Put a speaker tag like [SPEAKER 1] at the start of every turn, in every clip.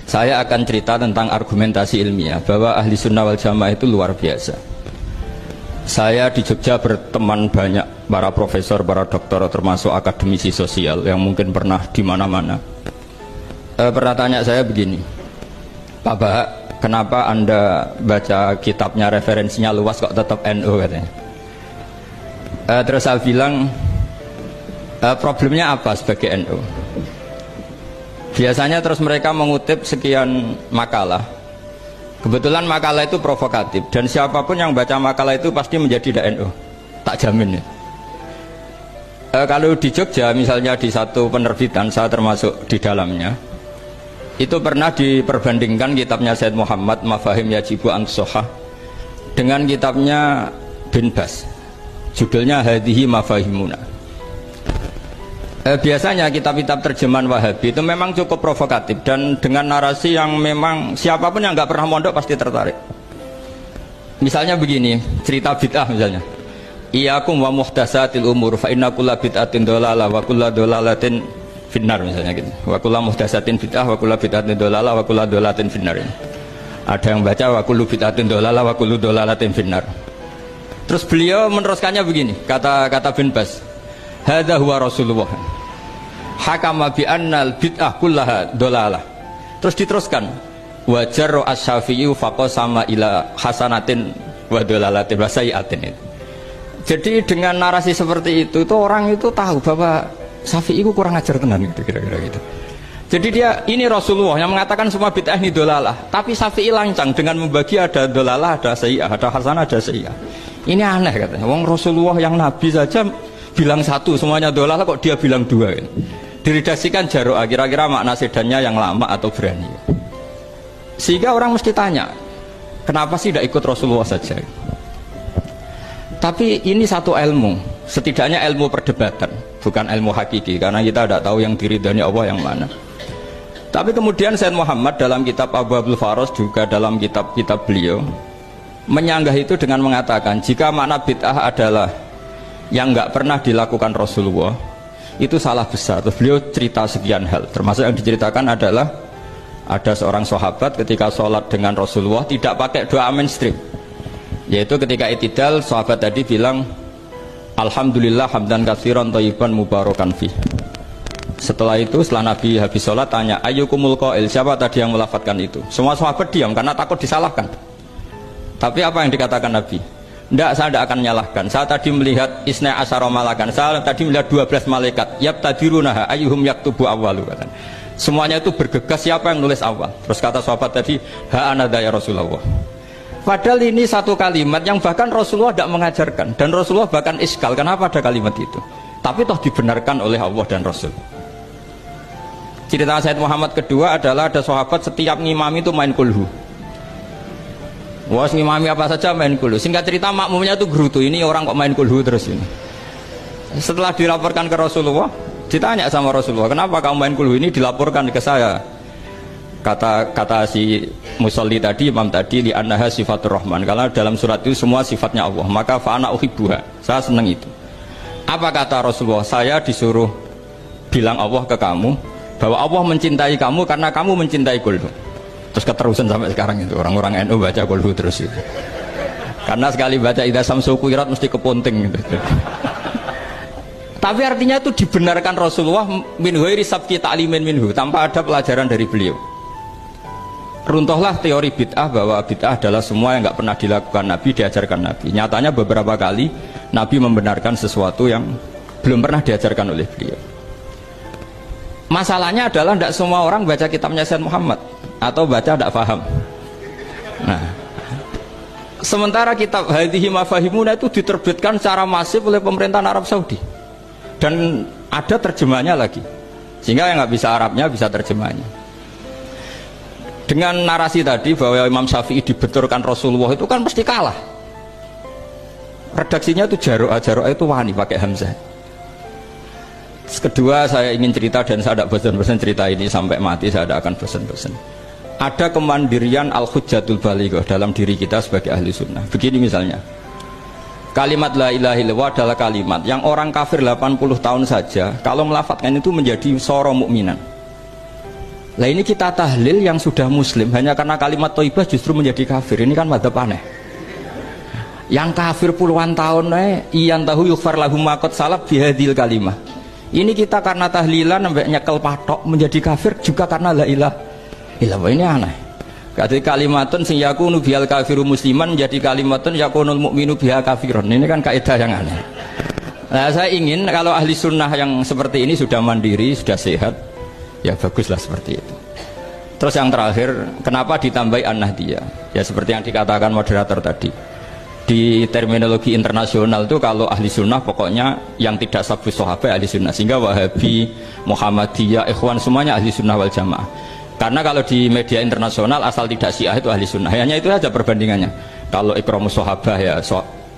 [SPEAKER 1] Saya akan cerita tentang argumentasi ilmiah bahwa ahli sunnah wal jamaah itu luar biasa. Saya di Jogja berteman banyak para profesor, para doktor, termasuk akademisi sosial yang mungkin pernah di mana-mana. Pernah tanya saya begini, Pak Bahak, kenapa Anda baca kitabnya referensinya luas kok tetap NU katanya. Terus saya bilang, problemnya apa sebagai NU? Biasanya terus mereka mengutip sekian makalah. Kebetulan makalah itu provokatif dan siapapun yang baca makalah itu pasti menjadi NU, tak jamin ya. Kalau di Jogja misalnya di satu penerbitan, saya termasuk di dalamnya, itu pernah diperbandingkan kitabnya Said Muhammad Mafahim Yajibu an Sohah dengan kitabnya Bin Bas, judulnya Hadihi Mafahimuna. Biasanya kitab-kitab terjemahan Wahabi itu memang cukup provokatif dan dengan narasi yang memang siapapun yang nggak pernah mondok pasti tertarik. Misalnya begini, cerita bid'ah misalnya, Iyyakum wa muhdatsatil umur fa inna kulla bid'atin dhalalah wa kulla dhalalatin finnar, misalnya gitu. Wa kulla muhdatsatin bid'ah wa kulla bid'atin dhalalah wa kulla dhalalatin finnar. Ada yang baca wa kullu bid'atin dhalalah wa kullu dhalalatin finnar. Terus beliau meneruskannya begini, kata Bin Bas, hadza huwa Rasulullah hakama bi annal bid'ah kullaha dhalalah. Terus diteruskan wa jarra asy-Syafi'i faqasama ila hasanatin wa dhalalatin wa sayyi'atin. Jadi dengan narasi seperti itu orang itu tahu bahwa Syafi'i itu kurang ajar tenan gitu, kira-kira gitu. Jadi dia ini Rasulullah yang mengatakan semua bid'ah ini dhalalah, tapi Syafi'i lancang dengan membagi ada dhalalah, ada sayyi'ah, ada hasanah, ada sayyi'ah. Ini aneh katanya. Wong Rasulullah yang nabi saja bilang satu semuanya dhalalah, kok dia bilang dua gitu. Diredaksikan Jaro'ah, kira-kira makna sedannya yang lama atau berani. Sehingga orang mesti tanya, kenapa sih tidak ikut Rasulullah saja? Tapi ini satu ilmu, setidaknya ilmu perdebatan, bukan ilmu hakiki, karena kita tidak tahu yang diridhani Allah yang mana. Tapi kemudian Said Muhammad dalam kitab Abu Abdul Faros, juga dalam kitab-kitab beliau menyanggah itu dengan mengatakan, jika makna bid'ah adalah yang nggak pernah dilakukan Rasulullah, itu salah besar. Terus beliau cerita sekian hal, termasuk yang diceritakan adalah ada seorang sahabat ketika sholat dengan Rasulullah tidak pakai doa mainstream, yaitu ketika itidal sahabat tadi bilang alhamdulillah hamdan katsiran thayyiban mubarakan fih. Setelah itu setelah Nabi habis sholat tanya ayyukumul qail, siapa tadi yang melafadzkan itu? Semua sahabat diam karena takut disalahkan. Tapi apa yang dikatakan Nabi? Tidak, saya tidak akan menyalahkan. Saya tadi melihat isna asyara malakan. Saya tadi melihat 12 malaikat. Yabtadirunaha ayyuhum yaktubu awwalu. Semuanya itu bergegas siapa yang nulis awal. Terus kata sahabat tadi, ha anada ya Rasulullah. Padahal ini satu kalimat yang bahkan Rasulullah tidak mengajarkan, dan Rasulullah bahkan iskal kenapa ada kalimat itu. Tapi toh dibenarkan oleh Allah dan Rasul. Cerita Said Muhammad kedua adalah ada sahabat setiap ngimami itu main kulhu. Wah, ngimami apa saja main kulhu. Singkat cerita makmumnya itu gerutu, ini orang kok main kulhu terus ini. Setelah dilaporkan ke Rasulullah, ditanya sama Rasulullah, kenapa kamu main kulhu? Ini dilaporkan ke saya. Kata si musolli tadi, imam tadi, li annaha sifatur rahman, karena dalam surat itu semua sifatnya Allah, maka fa'ana uhibbuha, saya senang itu. Apa kata Rasulullah? Saya disuruh bilang Allah ke kamu bahwa Allah mencintai kamu karena kamu mencintai kulhu. Terus keterusan sampai sekarang itu orang-orang NU baca kulhu terus itu. Karena sekali baca idza samsu kuwirat mesti keponting gitu. Tapi artinya itu dibenarkan Rasulullah min ghairi sabqi ta'limin minhu, tanpa ada pelajaran dari beliau. Runtuhlah teori bid'ah bahwa bid'ah adalah semua yang nggak pernah dilakukan Nabi, diajarkan Nabi. Nyatanya beberapa kali Nabi membenarkan sesuatu yang belum pernah diajarkan oleh beliau. Masalahnya adalah tidak semua orang baca kitabnya Said Muhammad atau baca tidak paham. Nah, sementara kitab Hadihi Mafahimuna itu diterbitkan secara masif oleh pemerintahan Arab Saudi dan ada terjemahnya lagi, sehingga yang nggak bisa Arabnya bisa terjemahnya. Dengan narasi tadi bahwa Imam Syafi'i dibenturkan Rasulullah itu kan pasti kalah. Redaksinya itu Jaro'ah itu wani pakai hamzah. Kedua, saya ingin cerita dan saya tidak bosan-bosan cerita ini sampai mati, saya tidak akan bosan-bosan. Ada kemandirian al-hujjatul balighah dalam diri kita sebagai ahli sunnah. Begini misalnya, kalimat la ilaha illallah adalah kalimat yang orang kafir 80 tahun saja kalau melafadzkan itu menjadi soro mukminan. Lah ini kita tahlil yang sudah muslim hanya karena kalimat thayyibah justru menjadi kafir. Ini kan madzhab aneh. Yang kafir puluhan tahun iyan tahu yufar lahum maqad salaf bihadil kalimah. Ini kita karena tahlilan sampai nyekel patok menjadi kafir juga karena la ilaha illallah. Ini aneh. Kata kalimatun sing yakunu bihal kafiru musliman jadi kalimatun yakunul mukminu biha kafirun. Ini kan kaidah yang aneh. Nah, saya ingin kalau ahli sunnah yang seperti ini sudah mandiri, sudah sehat, ya baguslah seperti itu. Terus yang terakhir, kenapa ditambahi an-nahdiyah? Ya seperti yang dikatakan moderator tadi. Di terminologi internasional itu kalau ahli sunnah pokoknya yang tidak sabus sahabat ahli sunnah. Sehingga Wahabi, Muhammadiyah, Ikhwan semuanya ahli sunnah wal jamaah. Karena kalau di media internasional asal tidak syiah itu ahli sunnah. Hanya itu saja perbandingannya. Kalau ikramus sahabat ya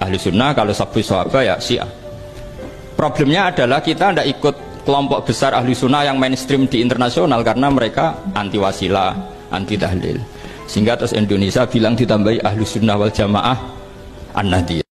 [SPEAKER 1] ahli sunnah, kalau sabus sahabat ya syiah. Problemnya adalah kita tidak ikut kelompok besar ahli sunnah yang mainstream di internasional karena mereka anti wasilah, anti tahlil. Sehingga terus Indonesia bilang ditambahi ahli sunnah wal jamaah an-nahdiyah.